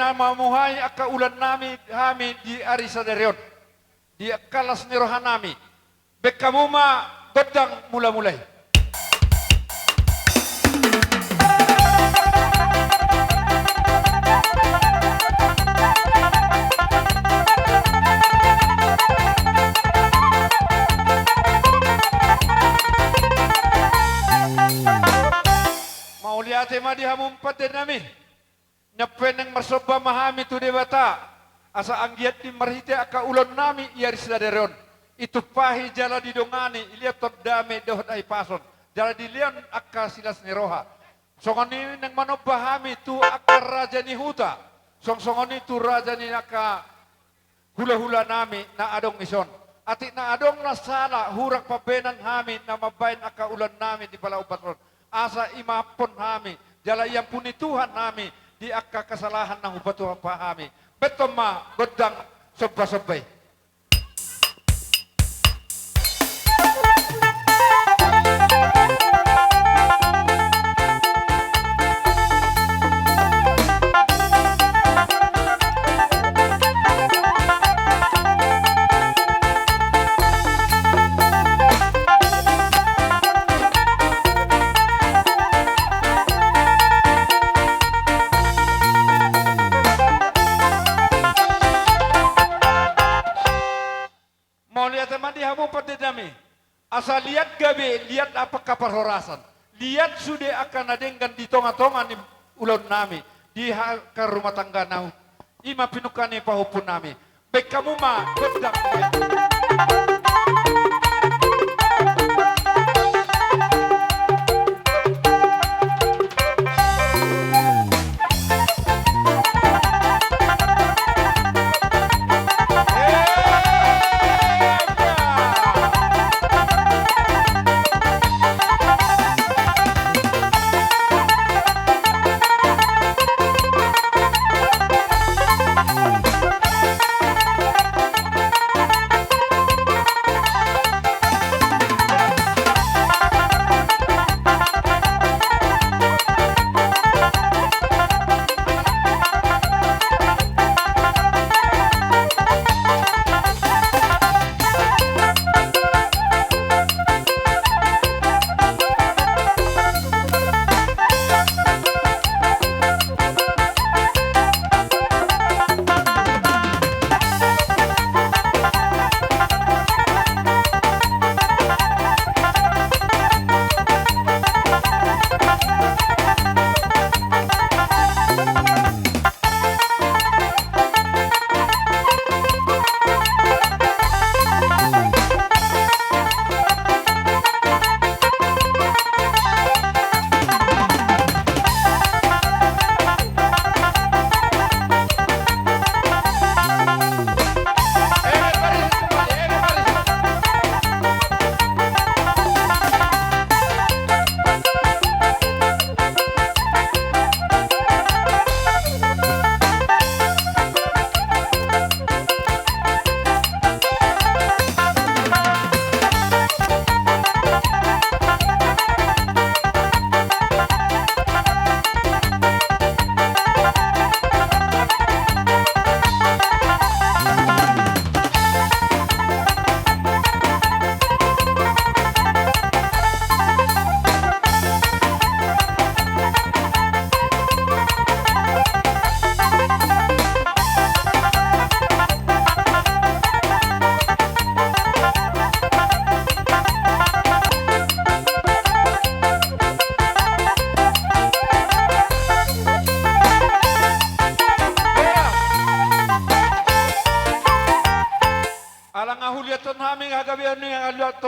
nama muhai aka ulan nami hami di arisa derion. Di kalas nirohan nami. Bekamuma godang mula-mulai. Mau lihat tema di hamumpat din nami. Nyapen yang marsoba mahami tu debata. Asa anggiat di marhite aka ulon nami iaris daderon. Itu pahi jala di dongani iliat tot dame dohot ay pason. Jala di lian aka silas niroha. Songoni nang manobahami tu aka raja ni huta. Songoni tu raja ni aka hula-hula nami na adong ison. Ati na adong na sala hurak pabenan hami na mabain aka ulan nami di palau patron. Asa imapon hami. Jala yang puni Tuhan nami di aka kesalahan na hubatu pahami. Betul ma godang sebab-sebab. Asal lihat gabe, lihat apa kapal horasan. Lihat sudah akan adenggan di tonga-tonga ni ulon nami. Di ke rumah tangga nau. Ima pinukani pahupun nami. Baik kamu mah, godang.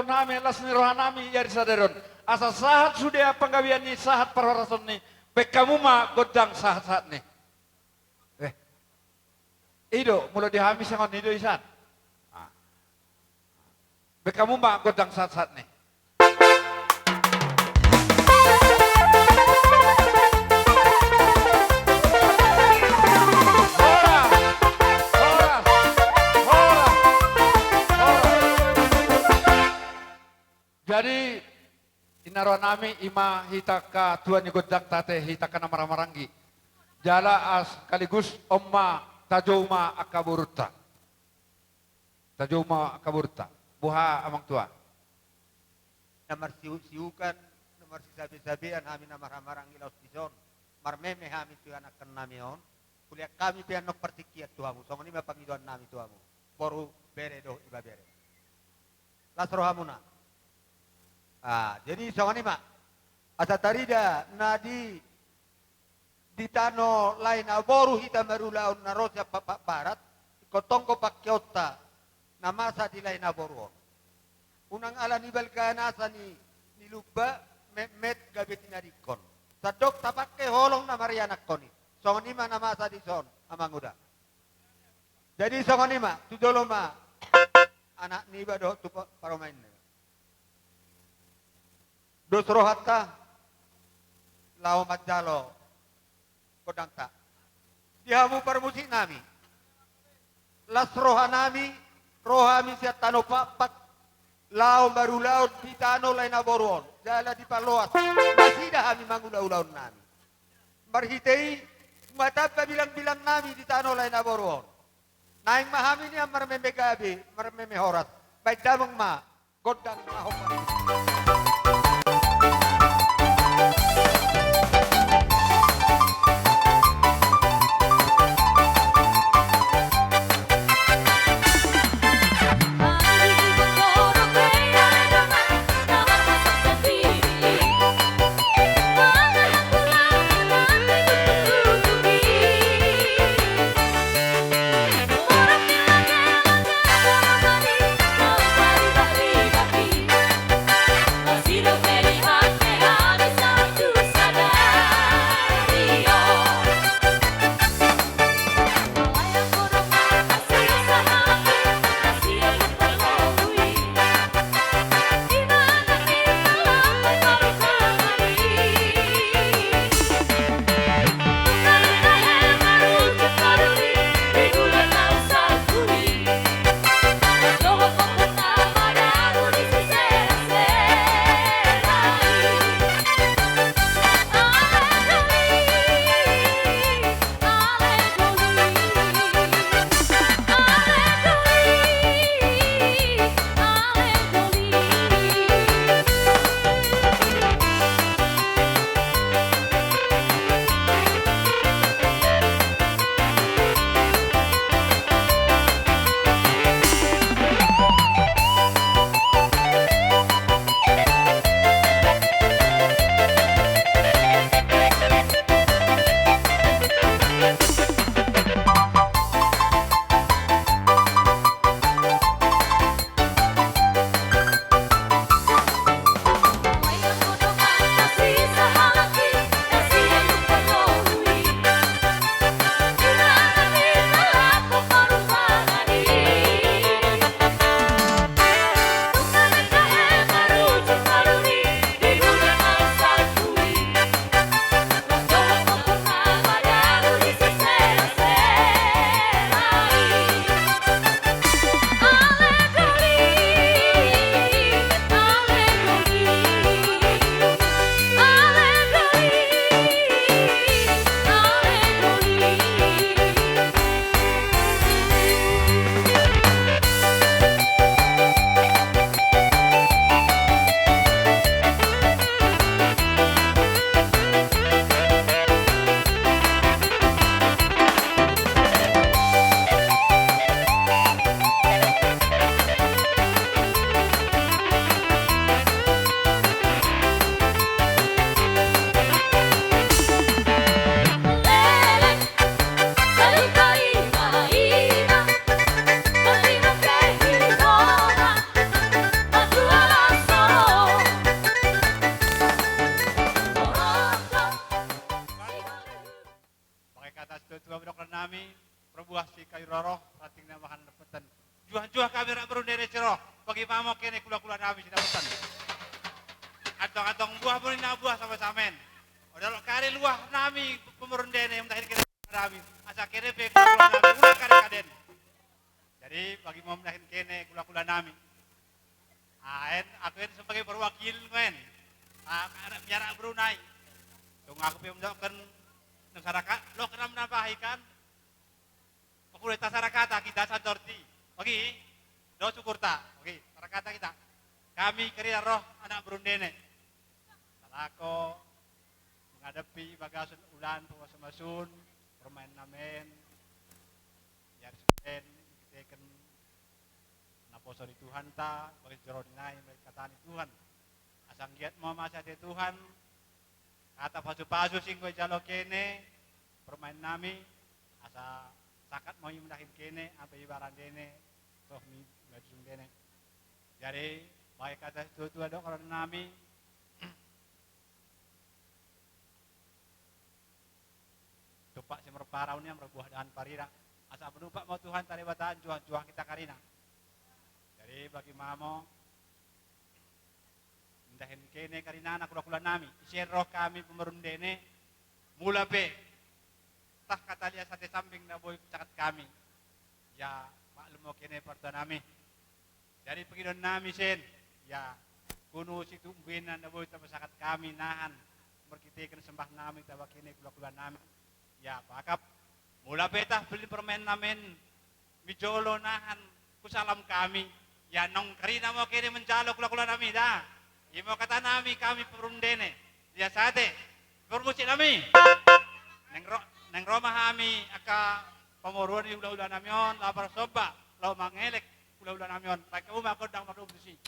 Nami las nirohanami yari saderon asa sahat sudah penggawian ni sahat perhorasan ni bekamu mah godang sahat-sahat ni ido mula dihamis sangat ido isan bekamu mah godang sahat-sahat ni jadi inaruan nami ima hitaka tuan godang tate hitaka nama maranggi jala as kaligus omma tajoma akaburta. Tajoma akaburta. Buha amang tua. Namar siukan, namar sisabi-sabian, kami namar hamarang ilaus tison. Marmeme kami tuan akan namion. Kuliah kami pian nok pertikiat tuamu. Sama ni mapangiduan nami tuamu. Boru bere doh iba bere. Lasro hamuna. Jadi sama ni mak. Asa tarida nadi di tano lain aboru hita marulaun narosya papak barat. Kotongko pakyota. Namasa di lain aboru. Unang ala ni balkanasa ni luba met gabetina dikon. Sadok tapake holong na marianak koni. Songonima nama sa di son amang uda. Jadi songonima tudoloma anak ni ba do tu paromain. Dos rohatta lao majalo kodang ta. Dihamu permusik nami. Las rohanami rohami siat tano papak lao baru laut di tano lain aboron jala di paloas masih dah kami mangula-ulaun nami marhitei matapa bilang-bilang nami di tano lain aboron naing mahami ni amar memegabi mar memehorat baik damang ma godang mahopa. Juah kami rak berundere ceroh. Bagi pamok kene kula-kula nami sida pesan. Atong-atong buah pun na buah sama samen. Udah lo kare luah nami pemerundene yang terakhir kene nami. Asa kene pe kula-kula nami ulah kare kaden. Jadi bagi mau menahin kene kula-kula nami. Aku ini sebagai perwakil men. Jarak Brunei. Tung aku pe menjawabkan Masyarakat, lo kena menampahikan. Pekulita sarakata kita santorti. Oke, do syukur tak. Oke, sarakata kita. Kami kerja roh anak berundene. Salako menghadapi bagasun ulan pemasun permain namen. Yar seben kita kan naposo di Tuhan ta, bagi jero dinai mereka katani Tuhan. Asang giat mau masa di Tuhan. Kata pasu-pasu sing kowe jalo kene permain nami asa sakat mau mendahin kene apa ibaran dene toh mi bajung dene. Jadi baik kata itu ada orang nami tupak si merparaunya merbuah dengan parira asa penupak mau Tuhan tari bataan juang kita karina. Jadi bagi mamo dahin kene karina anak kula nami isir roh kami pemerundene mula be tah kata dia sate samping na boy cakat kami ya maklum mo kene parta nami dari pengidon nami sen ya kuno situ umbinan na boy tapasakat kami nahan merkitekan sembah nami tawa kene kula nami ya pakap mula be tah beli permen namen mijolo nahan kusalam kami ya nong karina mo kene menjalo kula nami dah. Imo kata nami kami perundene dia sate permusi nami neng Roma kami aka pemoruan di ulah namion lapar soba lau mangelek ulah namion pakai umah kodang madum besi.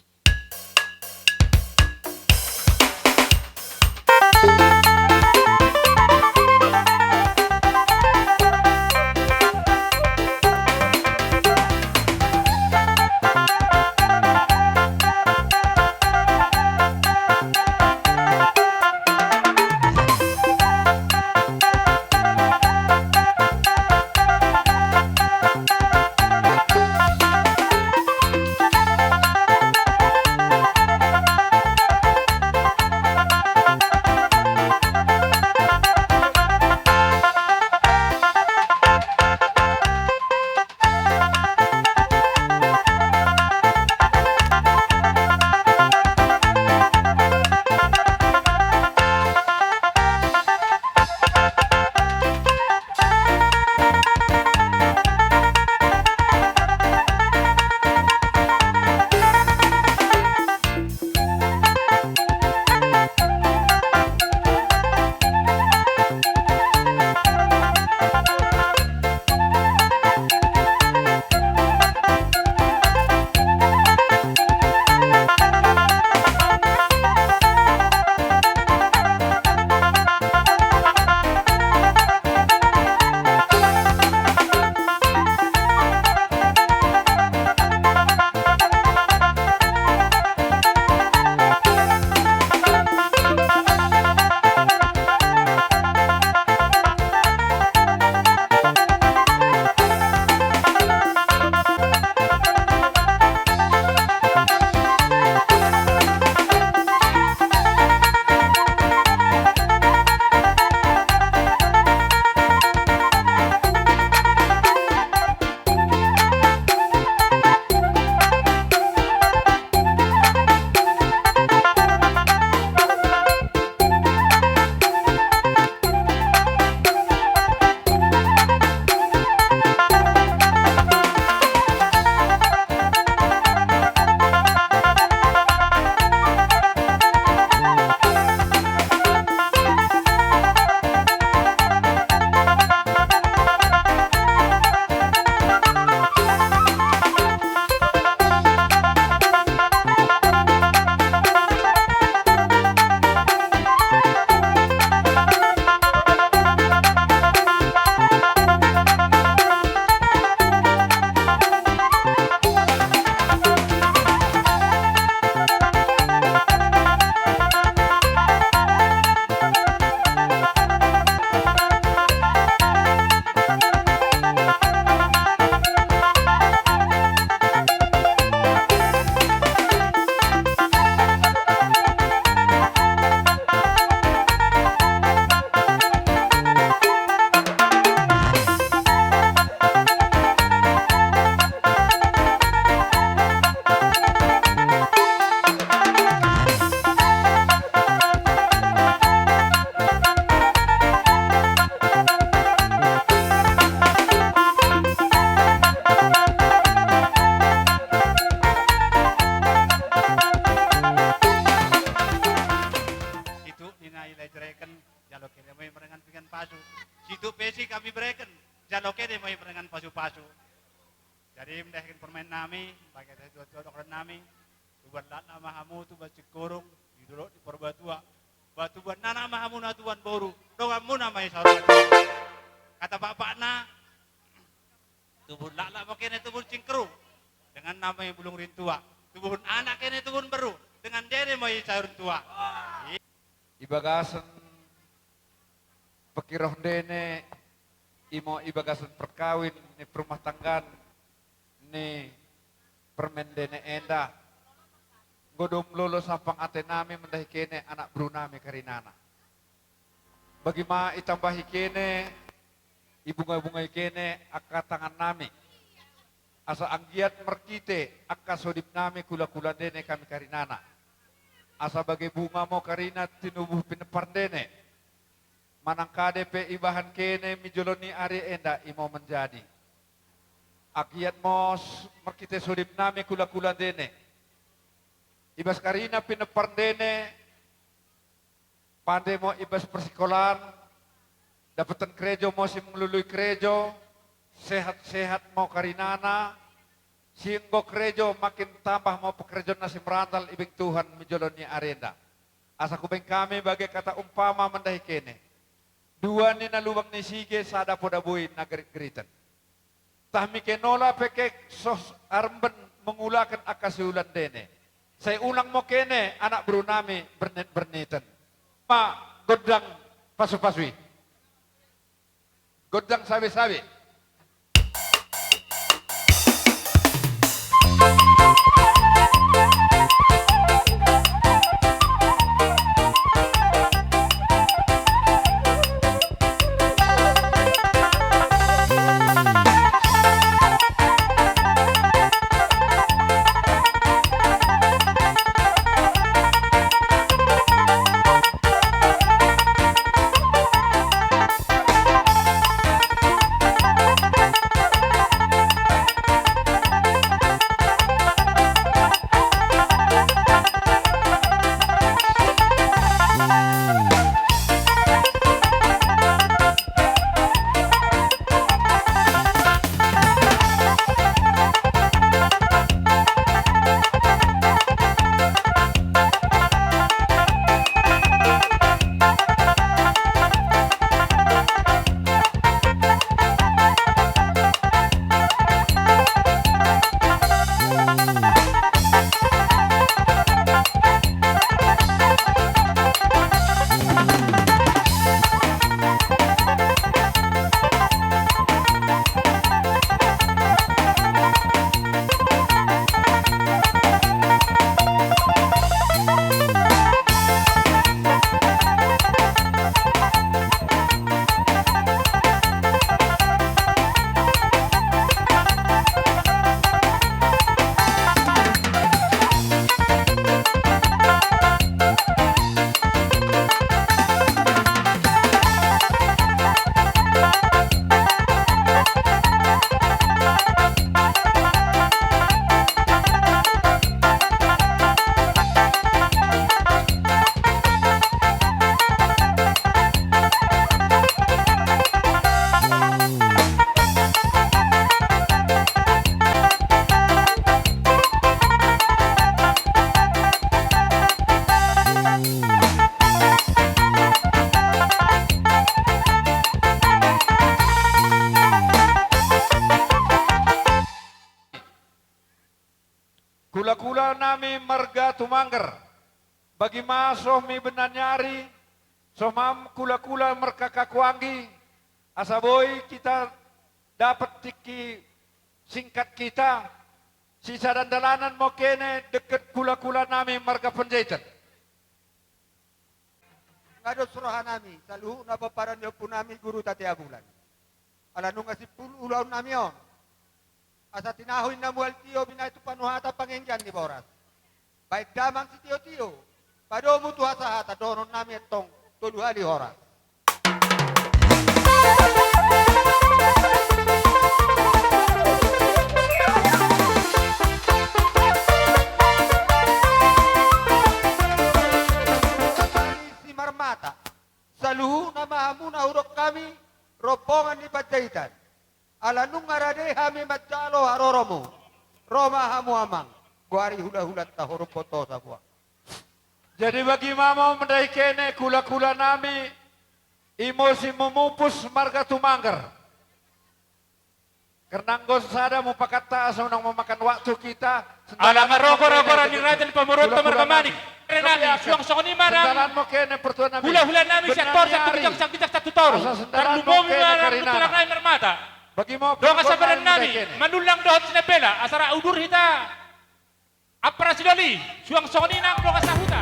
ilai jereken jalo kene mo merengan pingan pasu. Situ pesi kami bereken jalo kene mo merengan pasu-pasu. Jadi mendahkan permain nami, pakai teh dua-dua nami. Tuan lana mahamu tu baca korong, di dulu di perbatua. Batu buat nana mahamu na tuan boru, doamu namai saudara. Kata bapak na, tubun lala mo kene tubun cingkru dengan nama yang bulung rintua. Tubun anak kene tubun beru dengan dene mo saur tua. Ibagasan pekiroh dene imo ibagasan perkawin ni perumah tanggan ni permen dene enda godom lolo sapang ate nami mendahi kene anak bru nami karinana bagaimana itambahi kene ibunga-bungai kene akka tangan nami asa anggiat merkite akka sodip nami kula-kula dene kami karinana asa bagai bunga mo karina tinubuh pinepar dene manangkade pe ibahan kene mijoloni ari enda imo menjadi akiat mo merkite sodip nami kula-kula dene ibas karina pinepar dene pandai mo ibas persekolahan dapatan krejo mo si mengelului krejo sehat-sehat mo karinana singgo krejo makin tambah mo pekerja nasi merantal ibing Tuhan mijoloni arenda asa kubeng kami bagai kata umpama mendahi kene dua ni nalubang ni sige sada poda bui nagarit-geritan tahmi kenola pekek sos armben mengulakan akasiulan dene saya ulang mo kene anak bro nami bernet-berneten ma godang pasu-pasui godang sabi-sabi Kula-kula nami marga tumangger. Bagi masoh mi benanyari, somam kula-kula merkakakuanggi. Asaboy kita dapat tiki singkat kita. Sisa dan dalanan mo kene deket kula-kula nami marga penjahitan. Ngado suruhan nami, saluhu na paparan niyo po nami guru tati abulan. Alanong asip ulaw nami yon. Asa tinahoy na mual tiyo binay ito panuhata pangengyan ni Boras. Baik damang si tiyo-tiyo, pado mo tuha sa hata donon nami itong tuluhali horas. Si Marmata, sa luhu na mahamuna urok kami, ropongan ni Pajaitan. Alanung ngarade hami majalo haroromu, Roma hamu amang, guari hula-hulat ta huruf foto sa buah. Jadi bagi mama mendai kene kula-kula nami imosi memupus marga tumanggar. Karena sada mau pakata asa unang memakan waktu kita. Alang aroko-roko ni Raden Pamurot Tamarkamani. Renani, suang sokoni marang. Sendalan mo kene pertuan nami. Hula-hula namin sa tor sa Benanyari. bijak satu tor. Asa Dan sendalan mo lumomi kene marang karinana. kutulang ay mermata. Bagi mo Doa pertuan kasabaran nami nami, kene. manulang dohot sinapela, asara udur hita. Apra sidoli, suang sokoni nang doa kasahuta.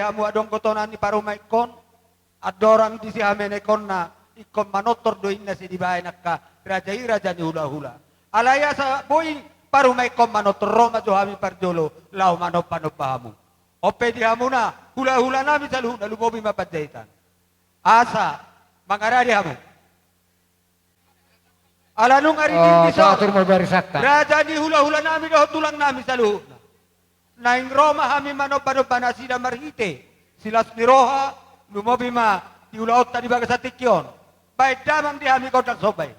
hamu adong kotonan ni parumay kon, adorang di si hamenekon na, ikon manotor doin na si dibayan ka, raja ni hula-hula. Alaya sa boy, parumay kon manotor, Roma jo hami parjolo, lau manop hamu. Ope di hamu na, hula-hula namin sa luhuna, lumobi mapadjaitan. Asa, mangarari hamu. Alanong aritin ni Sa atur mo barisakta. raja ni hula-hula namin, tulang namin sa luhuna. Naing Roma hami manop na sila marhite. Silas ni Roha, lumobi ma, tiulaot tadi baga sa tikyon. Baik damang di hami kotak sobay.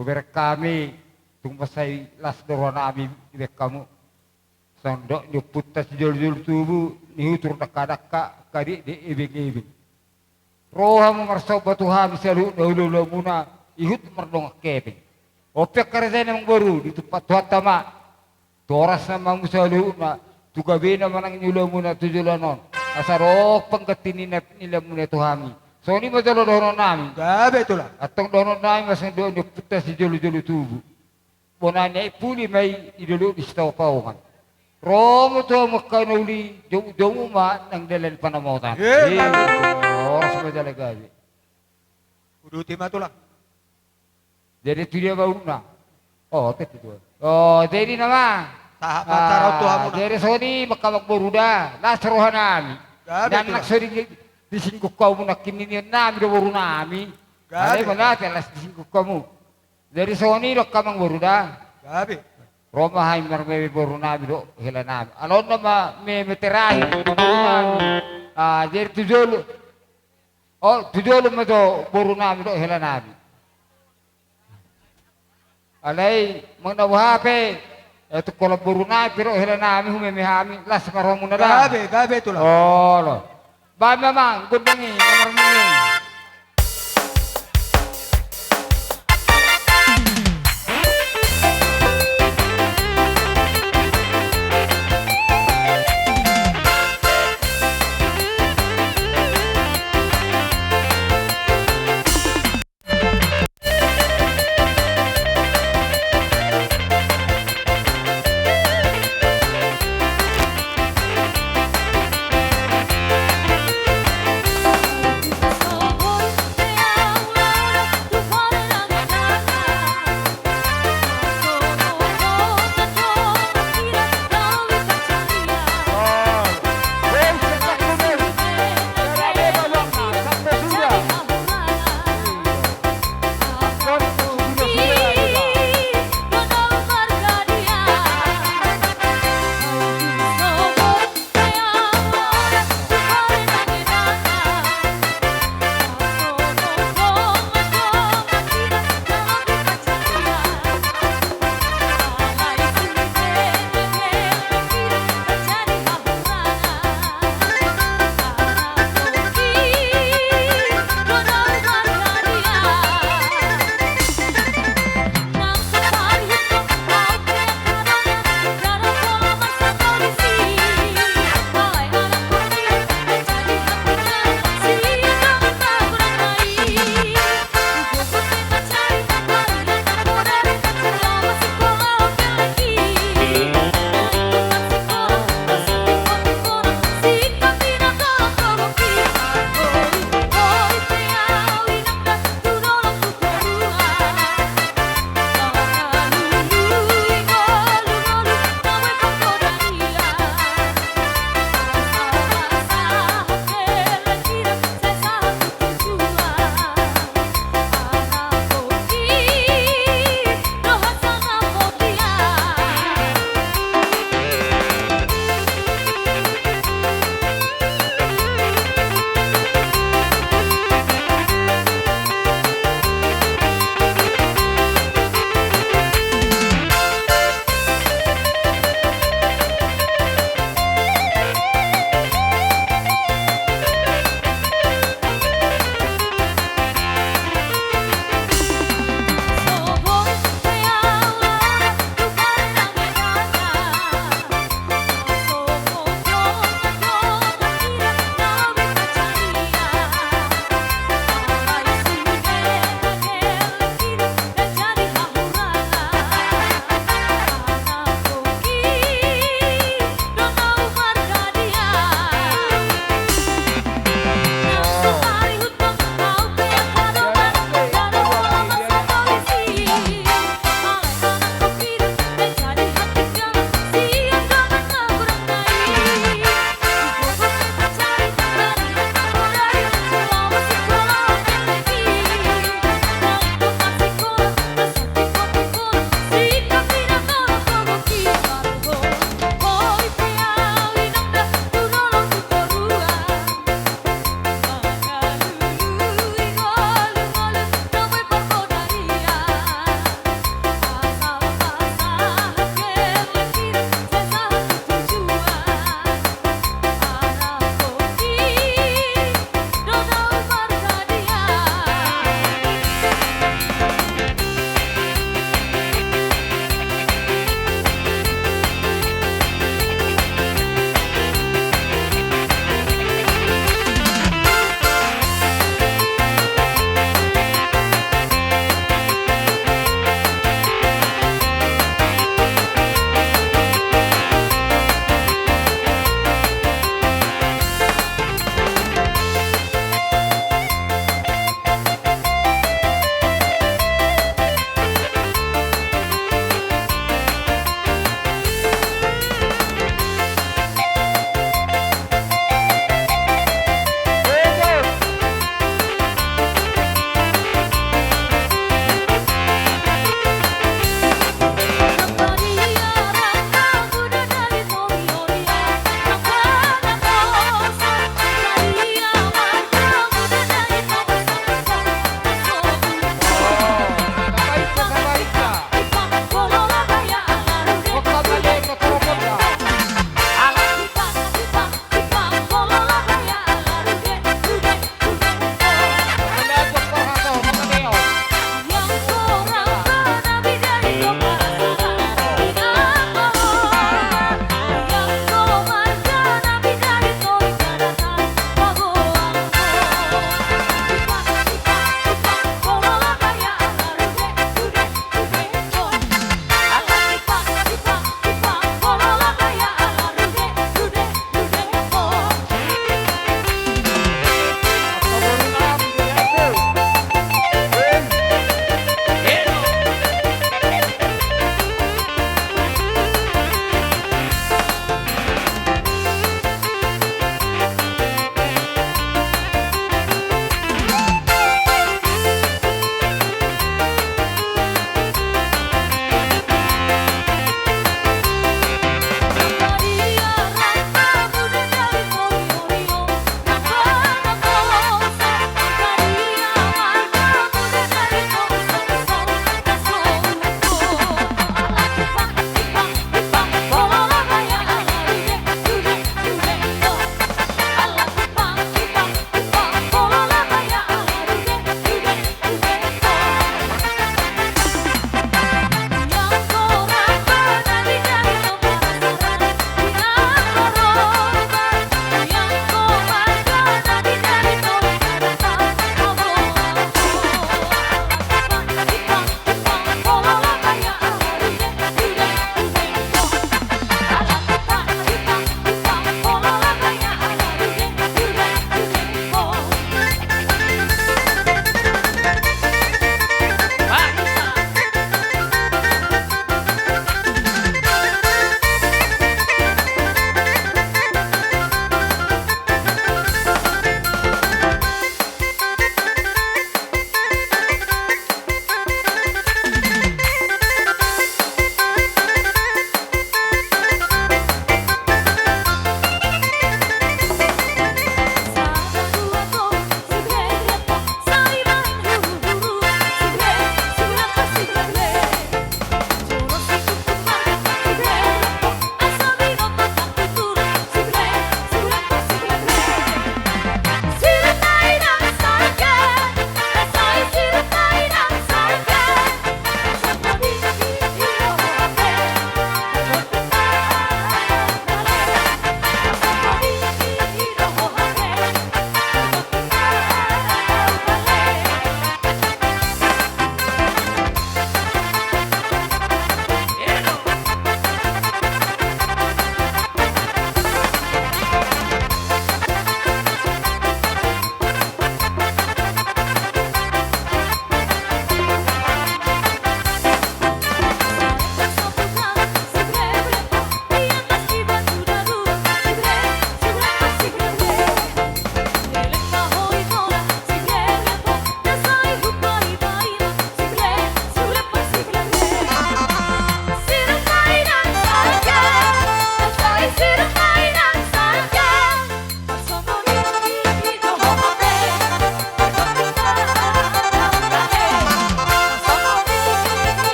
Kuber kami tumpasay las doron nami ibek kamu. Sondok nyuput tas jul-jul tubuh nihutur daka-daka kadi di ibing-ibing. Roha memarsoba Tuhan selalu dahulu muna ihut merdong keping. Opek kerja yang baru di tempat Tuhan tama. Toras nama musalu na tugabi na manang nyula muna tujulanon. Asarok pangkatin nila muna Tuhami. So ni madalo doon namin. Gabi itulah. Atong doon namin masang doon nyuput tas jul-jul tubuh. Bonanya ipuli may idulu di setaw paungan. Romo to makanuli jauh ma nang dalan panamutan. Oras madala gabi. Kudu timah itulah. Jadi itu dia baru na. Oh, itu. Oh, jadi nama. Sahabat sarau Tuhan muna. Jadi soni makawag boruda. Nasrohan nami. Gabi Dan itulah. naksori disingkuk kau muna kininian nami do boru nami. Gabi. Gabi mana telas disingkuk kamu. Jadi soni do kamang boruda. Gabi. Roma hay marmebe boru nami do hela nami. Alon nama me meterahi do boru nami. Jadi tujol. Oh, tujol mo do boru nami do hela nami. Alay mangnawahape eto kolaburu na pero hela nami humemehami las karomu na da. Gabi itulah. Oh lo. Ba memang gundangi marmuni.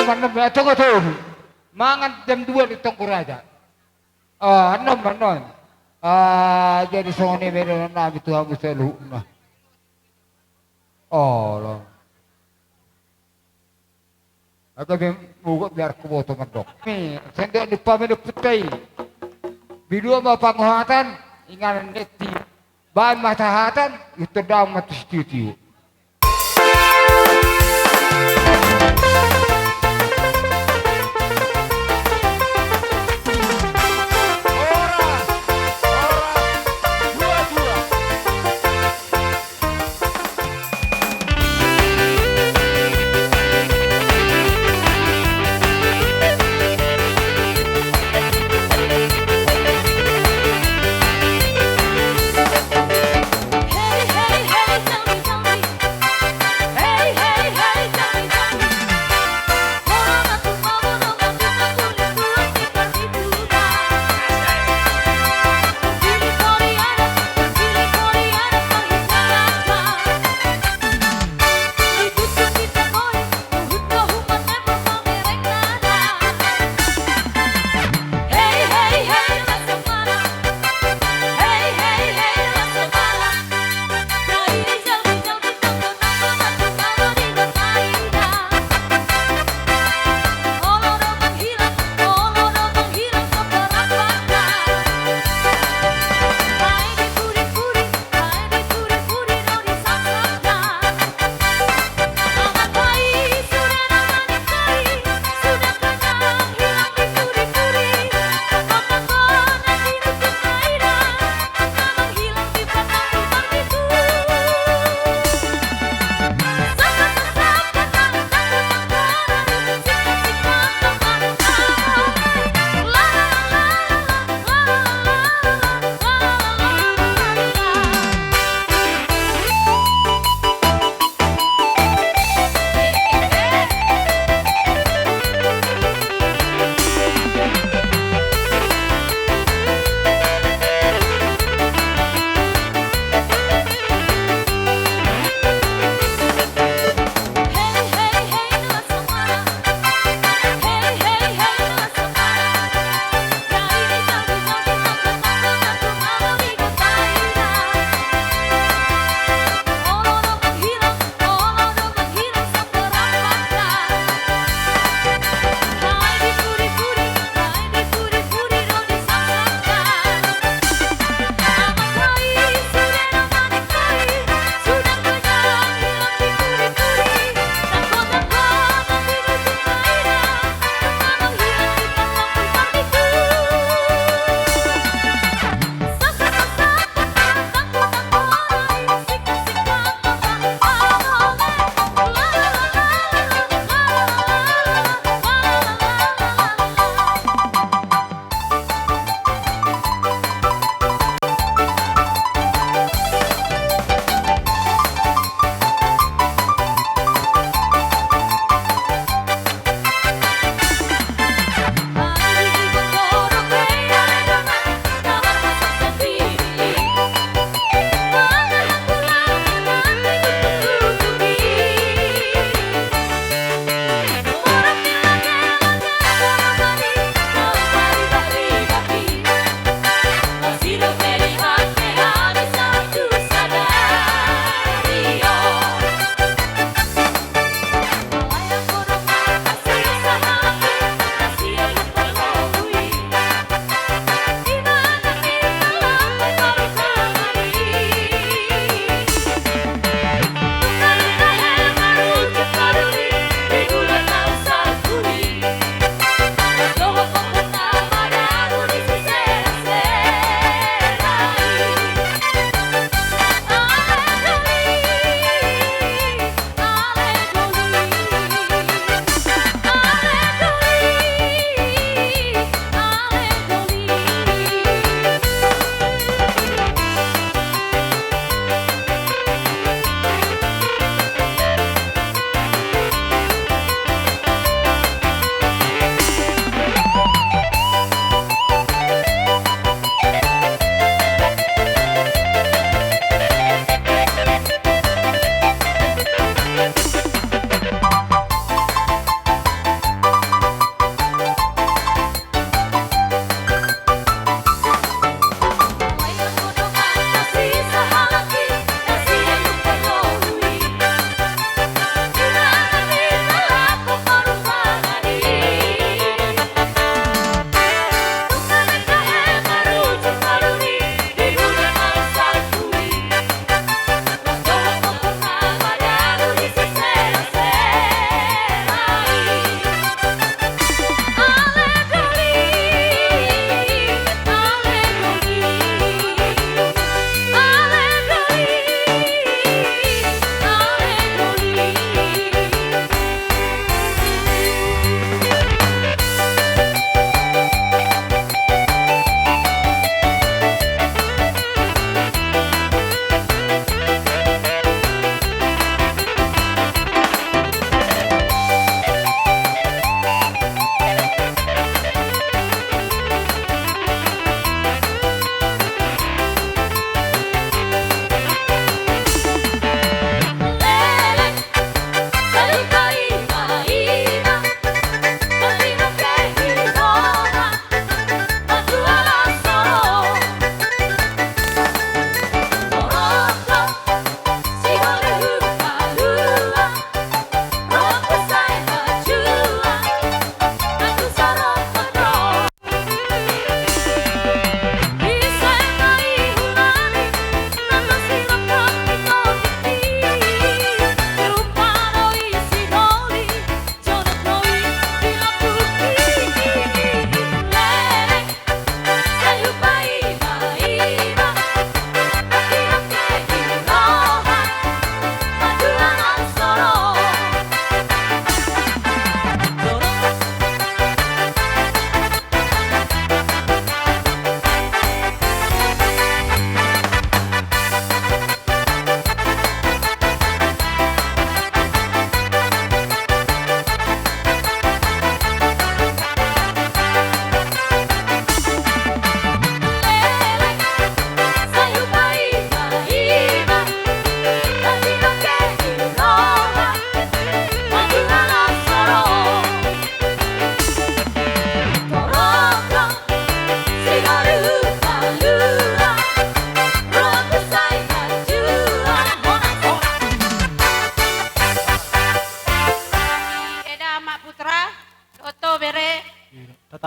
enam ya tunggu. Mangan jam 2 di Tongkuraja. Enam. Jadi songoni beda nabi Tuhan selalu. Loh. Aku buka biar aku bawa teman dok. Nih, sendok di pamit putih. Bidua mau penguatan, ingat neti. Bahan matahatan, itu dah mati setuju. Hey, hey, hey, tell me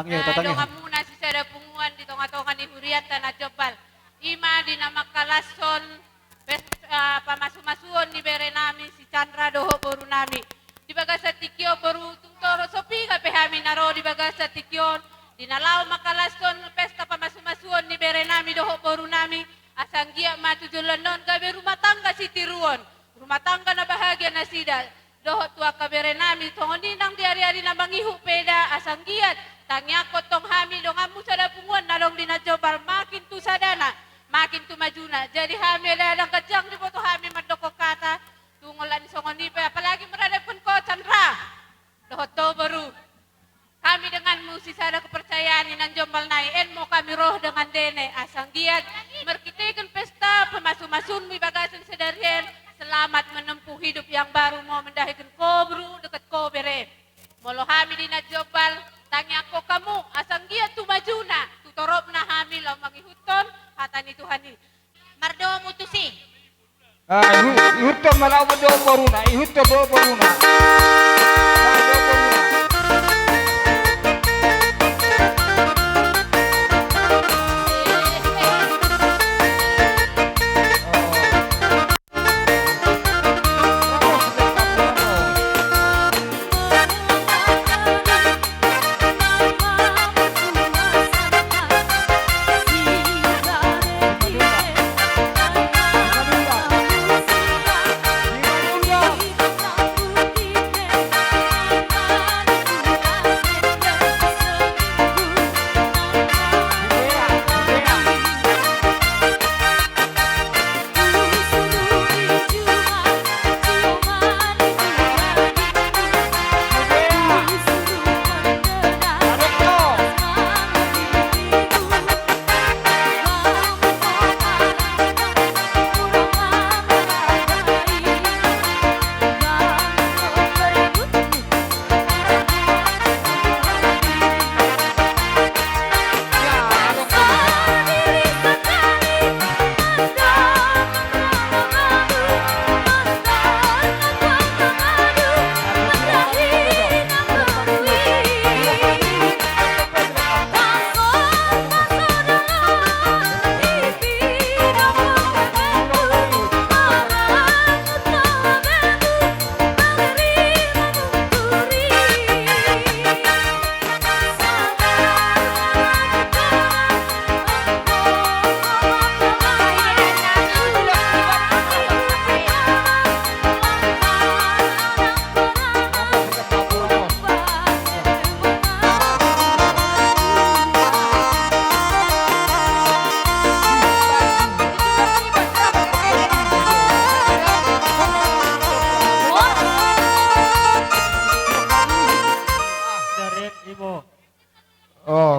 Tatangnya, tatangnya. Donga muna si sada punguan di tonga-tonga ni huriat tanah jobal. Ima di nama kalason pamasu-masuon ni bere nami si Chandra doho boru nami. Di bagasa tikio boru tungtoro sopi kape hami naro di bagasa tikion. Di nalau makalason pesta pamasu-masuon ni bere nami doho boru nami. Asanggia matu jolonon kabe rumah tangga si tiruon. Rumah tangga na bahagia na sida. Doho tua kabere nami tongoninang di hari-hari na mangihu peda asanggiat. Tangyako tong hami dongamu sada punguan nalong dinajobal makin tu sadana. Makin tu majuna. Jadi hami ada kejang di foto hami madoko kata. Tungolan songonipe apalagi merada pun ko Chandra. Doho to baru. Kami denganmu si sada kepercayaan inan jombal naik mo kami roh dengan dene asanggiat merkitekan pesta pemasu-masun mi bagasan sedarian selamat menempuh hidup yang baru mau mendahikan kobru dekat kobere molo hami dina jobal tanya ko kamu asanggiat tu majuna tu torobna hami lo mangihuton hatani Tuhani mardo mutusi ihutto malaw do boruna ihutto do boruna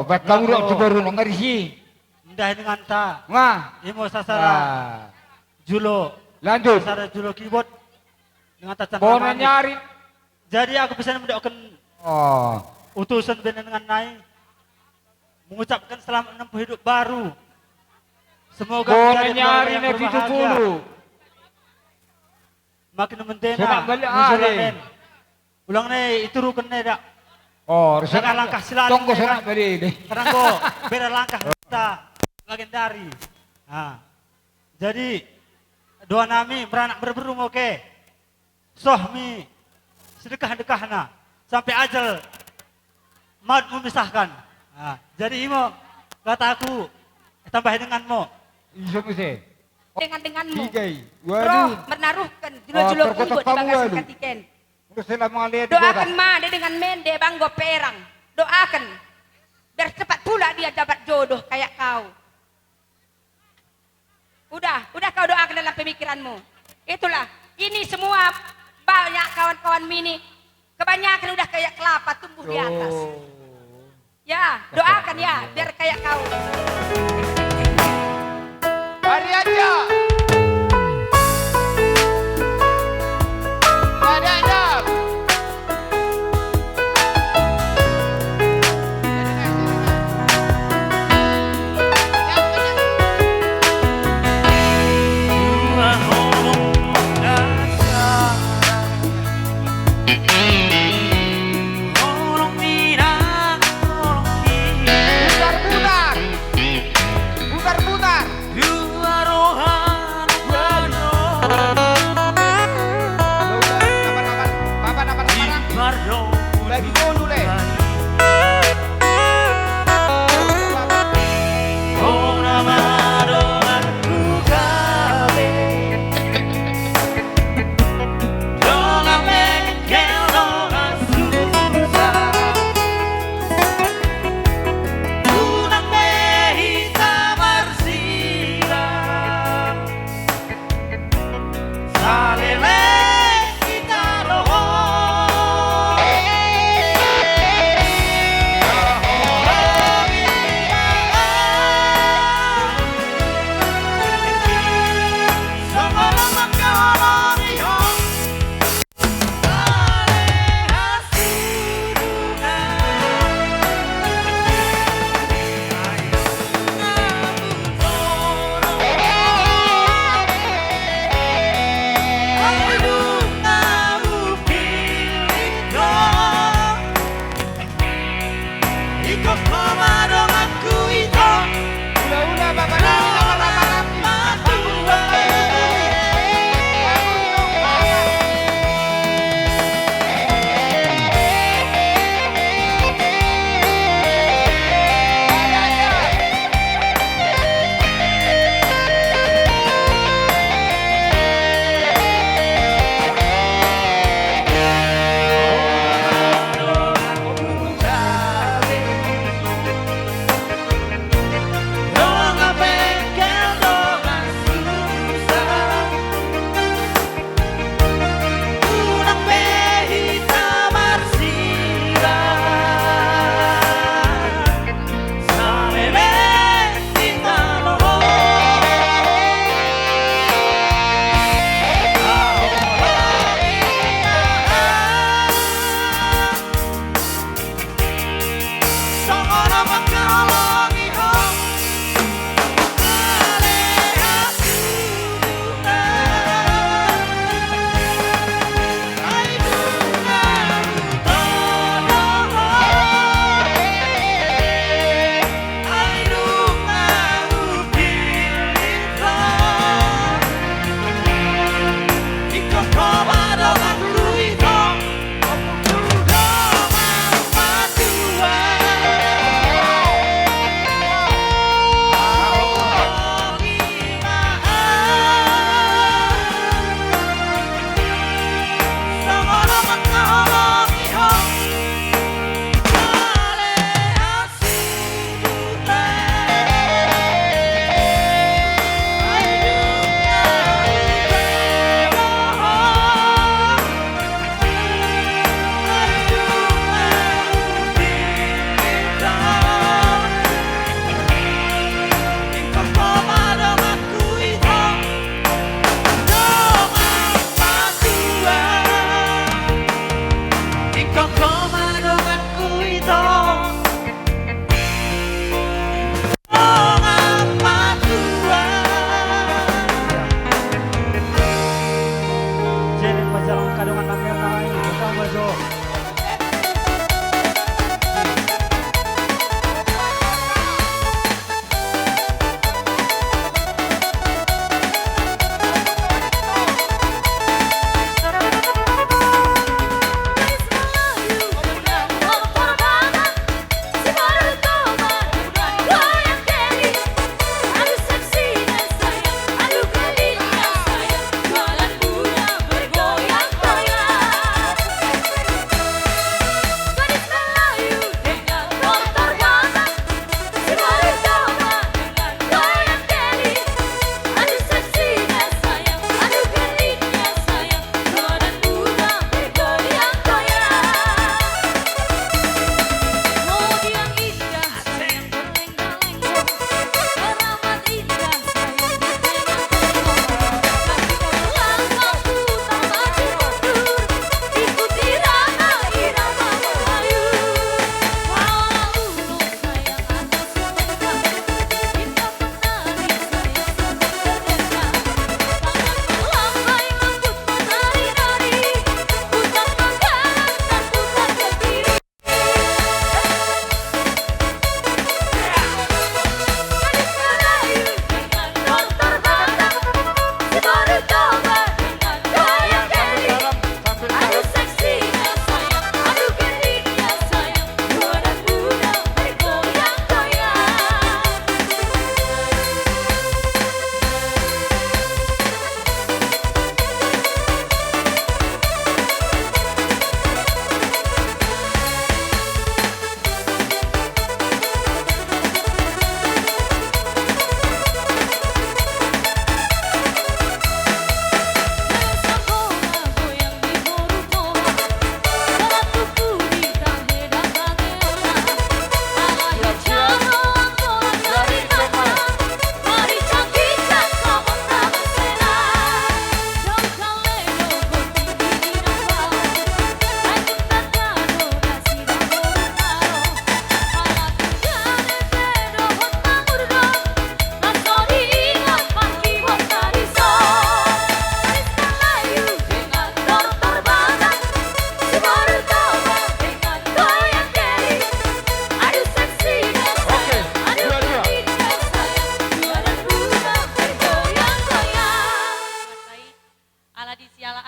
Batang udah baru ngarisi. Ndah dengan ta. Ngah. Imo sasara julo. Lanjut. Sasara julo keyboard dengan tacang Bona ramani. nyari. Jadi aku bisa mendoakan utusan dengan naik mengucapkan selamat menempuh hidup baru. Semoga Bona menjadi nyari keluarga yang nabi berbahagia. 70. Makin mentena. Sudah balik musulamen. Ulang nih itu rukun nih dak. Resana langkah silakan. Tonggo sana balik deh. Karena kok beda langkah kita legendari. Nah, jadi doa nami beranak berberum oke. Sohmi sedekah-dekahna sampai ajal maut memisahkan. Nah, jadi imo kataku tambah denganmu. Iso mesti. Denganmu. Tigai. Roh menaruhkan julo-julo kubut di bagasan katiken. Doakan ma dia dengan mende banggo perang. Doakan biar cepat pula dia dapat jodoh kayak kau. Udah kau doakan dalam pemikiranmu. Itulah, ini semua banyak kawan-kawan mini. Kebanyakan udah kayak kelapa tumbuh di atas. Ya, doakan ya biar kayak kau. Hari aja.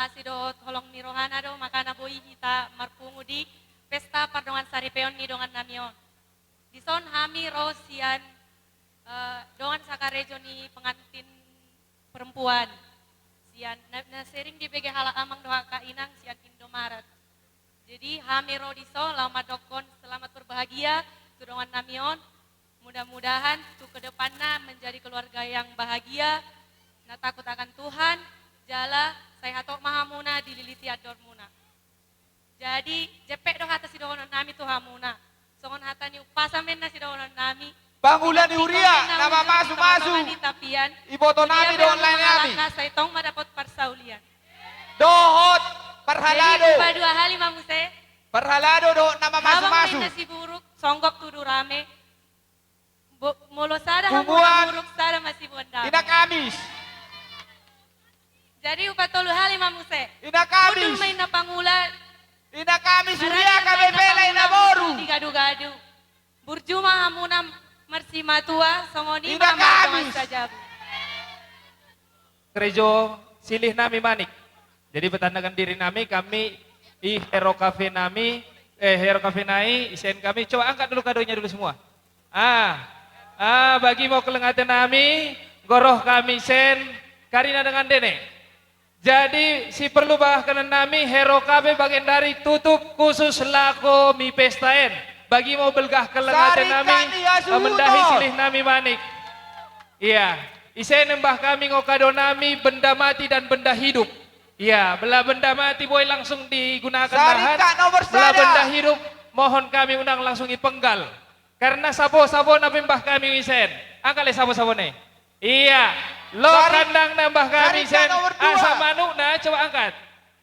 asi do tolong ni rohana do makana boi hita marpungu di pesta pardongan saripeon ni dongan namion. Di son hami rosian dongan sakarejo ni pengantin perempuan. Sian na sering di bege hala amang doa kainang sian Indomaret. Jadi hami ro di son lama dokon selamat berbahagia tu dongan namion. Mudah-mudahan tu kedepannya menjadi keluarga yang bahagia. Na takut akan Tuhan, jala saya hatok mahamuna dililiti ador muna. Jadi jepek do hata si dohonon nami tu hamuna. Songon hata ni upasamen na si dohonon nami. Bangulan ni Uria, nama masu-masu. Tapian. Iboto nami do online nami. Saya tong madapat parsaulian. Dohot, Jadi parhalado. lupa dua hali mamuse. Parhalado do nama Habang masu-masu. may nasi buruk, songgok tudu rame. Molo sada Kubuan. hamuna buruk sada masih buandam. Ina Kamis. Jadi upatolu hali mamuse. Ina Kudu Kamis. main na pangulan. Ina Kamis Uria kabebela ina boru. Di gadu-gadu. Burjuma hamuna mersima tua songoni Ina mama Kamis. sajabu. Gerejo silih nami manik. Jadi bertandakan diri nami, kami i Hero Cafe nami, Hero Cafe nai, isen kami. Coba angkat dulu kadonya dulu semua. Bagi mau kelengatan nami, goroh kami sen, karina dengan dene. Jadi si perlu bahkan nami Hero Cafe bagian dari tutup khusus lako mi pestain. Bagi mau belgah kelengatan nami, Sarikan ya, Suno. mendahi silih nami manik. Iya, isen nembah kami ngokado nami benda mati dan benda hidup. Iya, belah benda mati boleh langsung digunakan bahan. Sarika nomor Belah sada. benda hidup mohon kami undang langsung dipenggal. Karena sabo-sabo nabi mbah kami isen. Angkali sabo-sabo nih. Iya, lo kandang nambah kami Sarika isen. nomor dua. Asa manuk nah coba angkat.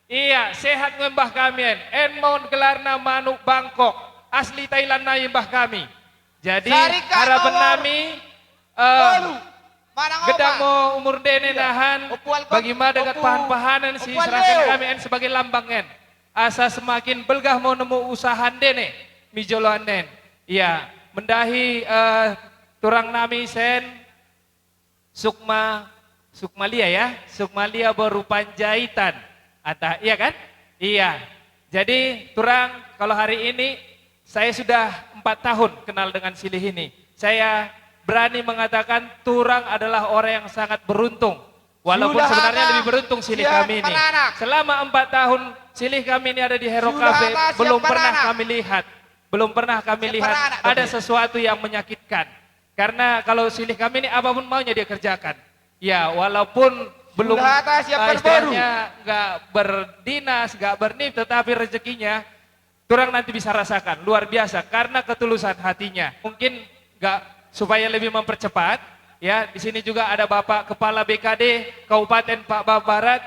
Iya, sehat ngembah kami en mohon gelarna manuk Bangkok. Asli Thailand na mbah kami. Jadi Sarika harapan nomor nami Bolu. Manang gedang opa. mau umur dene nahan Opual kok. bagaimana dekat Opu. pahan-pahanan si Opual serahkan leo. kami en sebagai lambangen asa semakin belgah mau nemu usahan dene mijoloan den iya mendahi turang nami sen Sukmalia ya Sukmalia baru Panjaitan atau iya kan iya jadi turang kalau hari ini saya sudah 4 tahun kenal dengan silih ini saya berani mengatakan turang adalah orang yang sangat beruntung. Walaupun Sudah sebenarnya ada. lebih beruntung silih Siap, kami ini. penanak. Selama 4 tahun silih kami ini ada di Hero Sudah Cafe, ada, siap, belum pernah penanak. kami lihat. Belum pernah kami Siap, lihat penanak, ada Dok. sesuatu yang menyakitkan. Karena kalau silih kami ini apapun maunya dia kerjakan. Ya walaupun belum Sudah ada, siap, berburu. istilahnya nggak berdinas, nggak bernif, tetapi rezekinya turang nanti bisa rasakan luar biasa karena ketulusan hatinya. Mungkin nggak supaya lebih mempercepat, ya di sini juga ada Bapak Kepala BKD Kabupaten Pak Barat,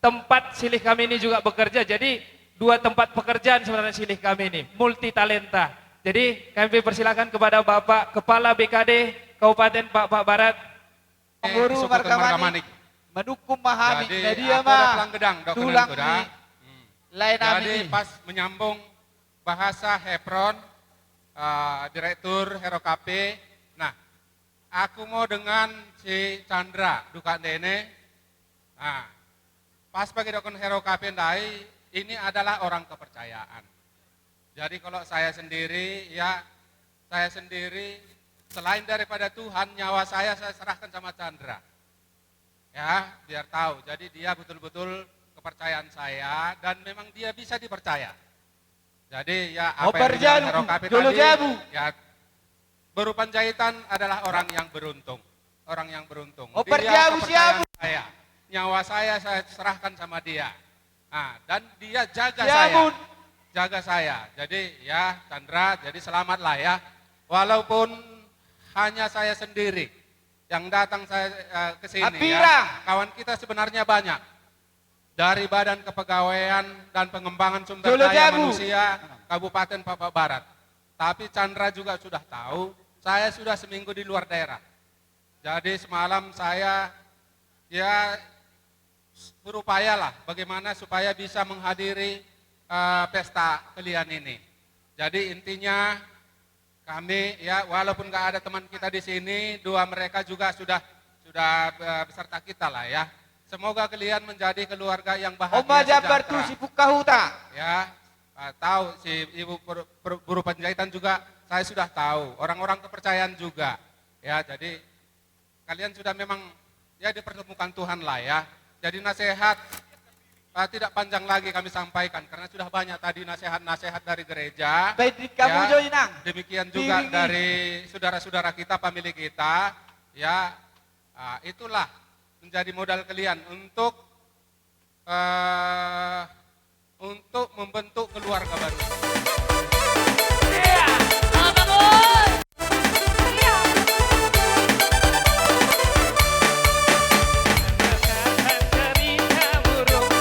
tempat silih kami ini juga bekerja. Jadi 2 tempat pekerjaan sebenarnya silih kami ini, multi talenta. Jadi kami persilakan kepada Bapak Kepala BKD Kabupaten Pak Barat. Guru Suku marga Marga manik. Manik. Mendukung mahami. Jadi Jadi aku mah. ada pelang gedang dokumen Tulang itu dah. di lain Jadi ami. pas menyambung bahasa Hebron, Direktur Hero Cafe. Nah, aku mau dengan si Chandra Duka Dene. Nah, pas bagi dokumen Hero Cafe Ndai, ini adalah orang kepercayaan. Jadi kalau saya sendiri, ya saya sendiri selain daripada Tuhan, nyawa saya serahkan sama Chandra. Ya, biar tahu. Jadi dia betul-betul kepercayaan saya dan memang dia bisa dipercaya. Jadi ya apa yang dibilang Hero Cafe Jolo tadi, jabu. ya Baru Panjaitan adalah orang yang beruntung. Orang yang beruntung. Oper Dia jabu kepercayaan siabu. saya. Nyawa saya serahkan sama dia. Nah, dan dia jaga Siabun. saya. Jaga saya. Jadi ya Chandra, jadi selamatlah ya. Walaupun hanya saya sendiri yang datang saya ke sini Apira. ya. Kawan kita sebenarnya banyak. Dari Badan Kepegawaian dan Pengembangan Sumber Jolo Daya jabu. Manusia Kabupaten Papua Barat. Tapi Chandra juga sudah tahu, saya sudah seminggu di luar daerah. Jadi semalam saya ya berupayalah bagaimana supaya bisa menghadiri pesta kalian ini. Jadi intinya kami ya walaupun nggak ada teman kita di sini, 2 mereka juga sudah beserta kita lah ya. Semoga kalian menjadi keluarga yang bahagia Oma Jabar tu sejahtera. si Pukahuta. Ya, tahu si ibu buru penjahitan juga saya sudah tahu. Orang-orang kepercayaan juga. Ya, jadi kalian sudah memang ya dipertemukan Tuhan lah ya. Jadi nasihat tidak panjang lagi kami sampaikan karena sudah banyak tadi nasihat-nasihat dari gereja. Baik di kamu Ya, Joinang. demikian juga Piringi. dari saudara-saudara kita, pemilik kita. Ya, itulah menjadi modal kalian untuk membentuk keluarga baru. Dengarkan cerita burung,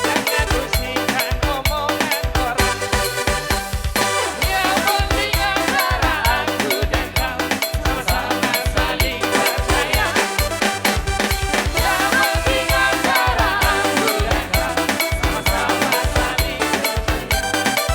jangan usikan omongan orang. Yang penting antara aku dan kau sama-sama saling percaya. Yang penting antara aku dan kau sama-sama saling percaya.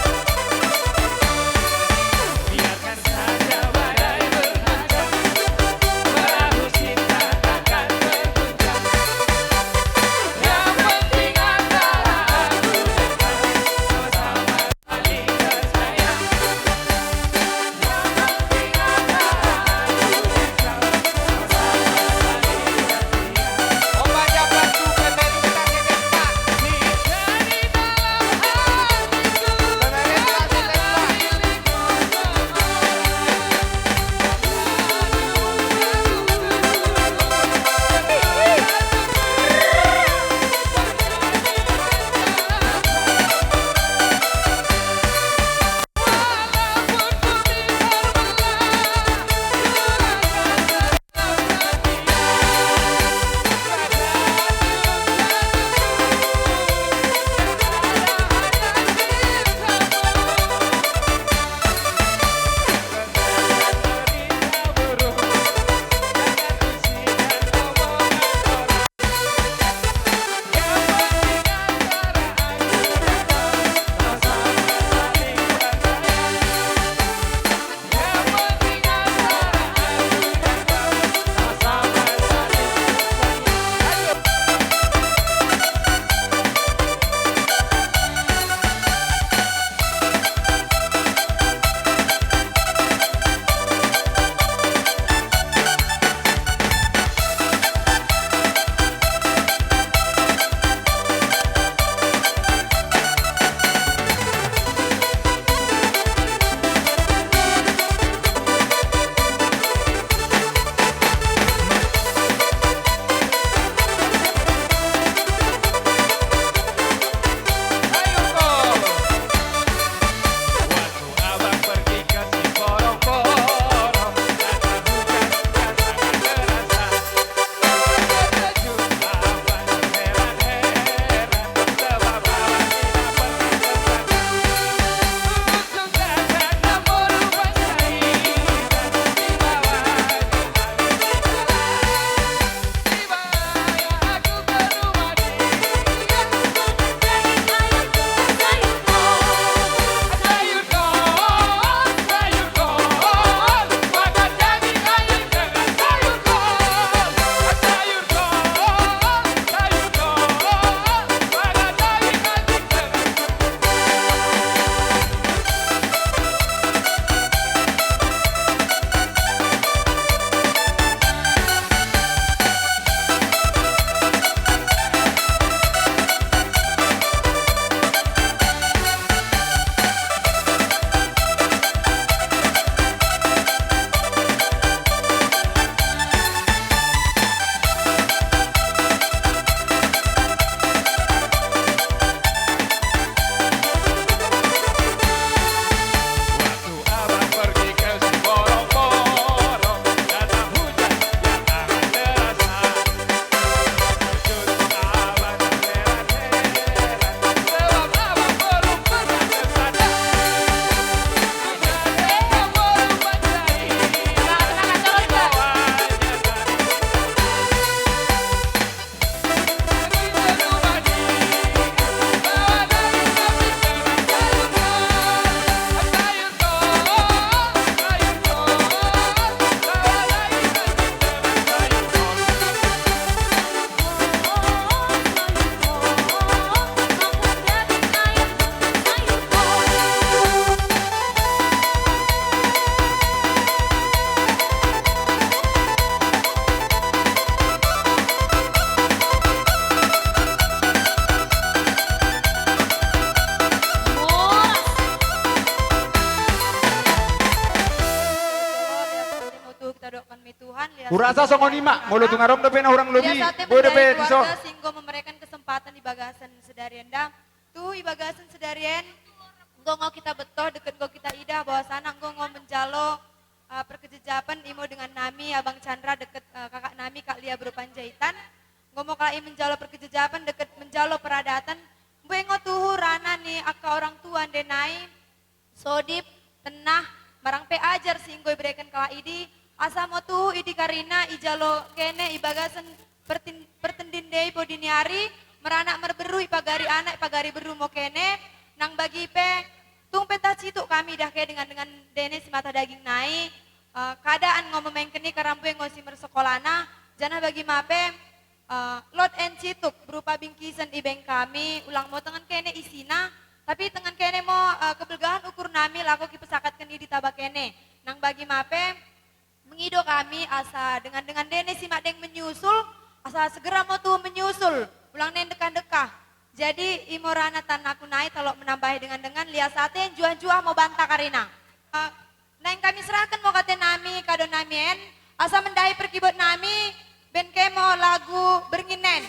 Kurasa songonima, mulu tungarong depe na orang lebih. Biasanya Boy depe menjadi diso. keluarga sehingga memberikan kesempatan di bagasan sedarian dah. Tu ibagasan sedarian, nggo kita betoh deket nggo kita idah bahwa sana nggo menjalo perkejejapan imo dengan nami Abang Chandra deket kakak nami Kak Lia Berpanjaitan. Ngomong kai menjalo perkejejapan deket menjalo peradatan. Bengo tuhu rana nih aka orang tua denai sodip tenah marang pe ajar sehingga berikan kala idi asa mo tuhu idi karina ijalo kene ibagasan pertendindei po diniari meranak merberu ipagari anak ipagari beru mo kene nang bagi pe tung peta citu kami dah kayak dengan dene si mata daging naik keadaan ngomong keni karampu yang ngosi mersekolana jana bagi mape lot and cituk berupa bingkisan ibeng kami ulang mau tengan kene isina tapi tengan kene mau kebelgahan ukur nami laku kipesakatkan di tabak kene nang bagi mape mengido kami asa dengan dene si madeng menyusul asa segera mau tuh menyusul ulang nen dekah jadi imorana tanahku naik kalau menambahi dengan lihat sate yang juah mau bantah karina neng kami serahkan mau kata nami kado namien asa mendai perkibot nami ben kemo lagu berninen.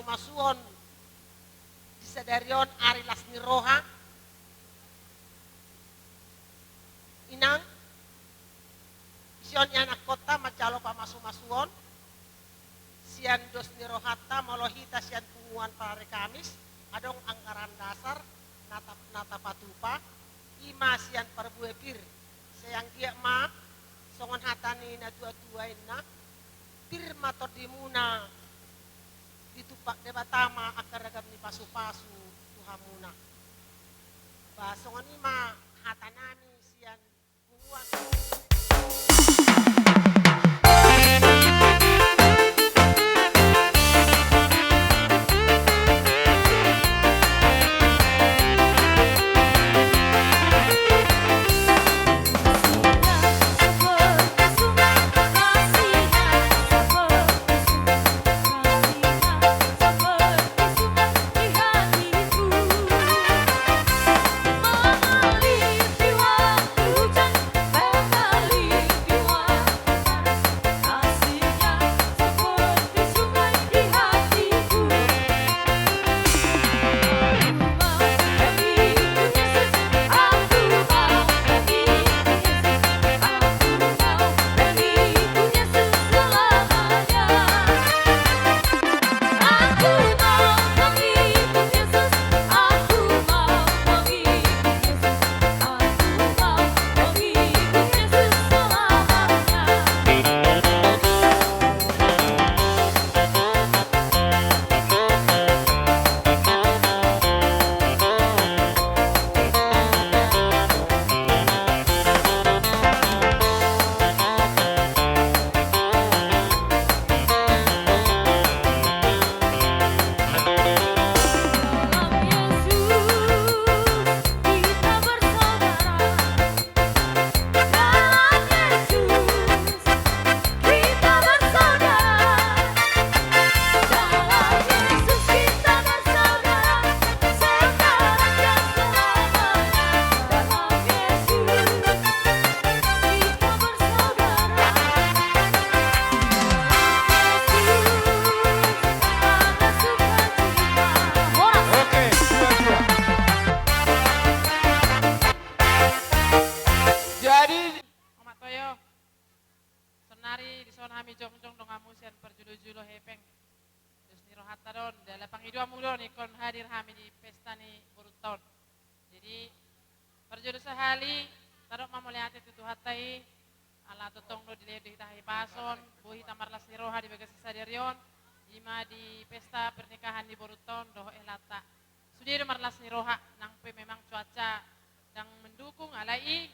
pamasuon di sadarion ari lasni roha inang ision anak kota macalo pamasuon sian dos ni rohata molohita sian punguan pare Kamis adong anggaran dasar nata patupa ima sian perbuepir sayang dia ma songon hatani na tua-tua ina tirma to di muna ditupak debatama akaragam ni pasu-pasu tuhamuna. Basongan ima hatanami sian bunguan. kami jong-jong dong amusian perjulo-julo hepeng. Terus ni rohata don, dalam pangidua mudon ikon hadir kami di pesta ni baru tahun. Jadi perjulo sehali, tarok mamoliate tutu hatai, ala totong do dile di tahi pason, buhi tamarlas ni roha di bagas sadarion, jima di pesta pernikahan di baru tahun doh elata. Sudah di marlas ni roha, nang pe memang cuaca yang mendukung alai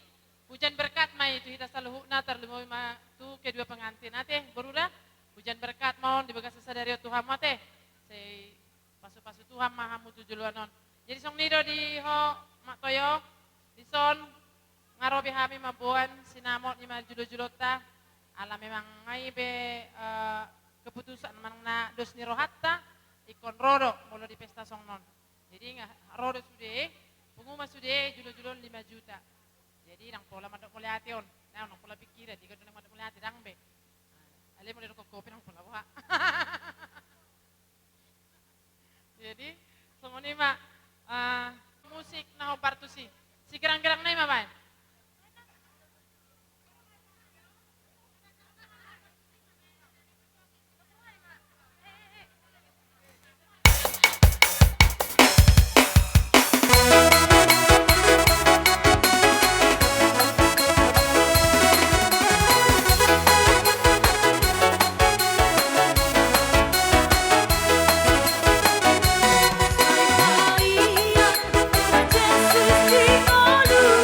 hujan berkat mai itu kita selalu na terlalu ma tu kedua pengantin ate berudah hujan berkat mohon di bagas sadari Tuhan mate sei pasu-pasu Tuhan mahamu tujuan non jadi song nido di ho mak toyo di son ngarobi hami mabuan sinamot ni julo-julota ala memang ngai be keputusan mana dos ni rohatta ikon rodo mulu di pesta song non jadi rodo sude pengumuman sude julo-julon 5 juta. Jadi nang pola madok mulai ation, nang pola pikir di kadang madok mulai ati dang be. Ale mulai rokok kopi nang pola wah. Jadi songoni mak musik nah partusi. Si gerang-gerang nai mah bae.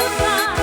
Jesus,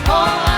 Mo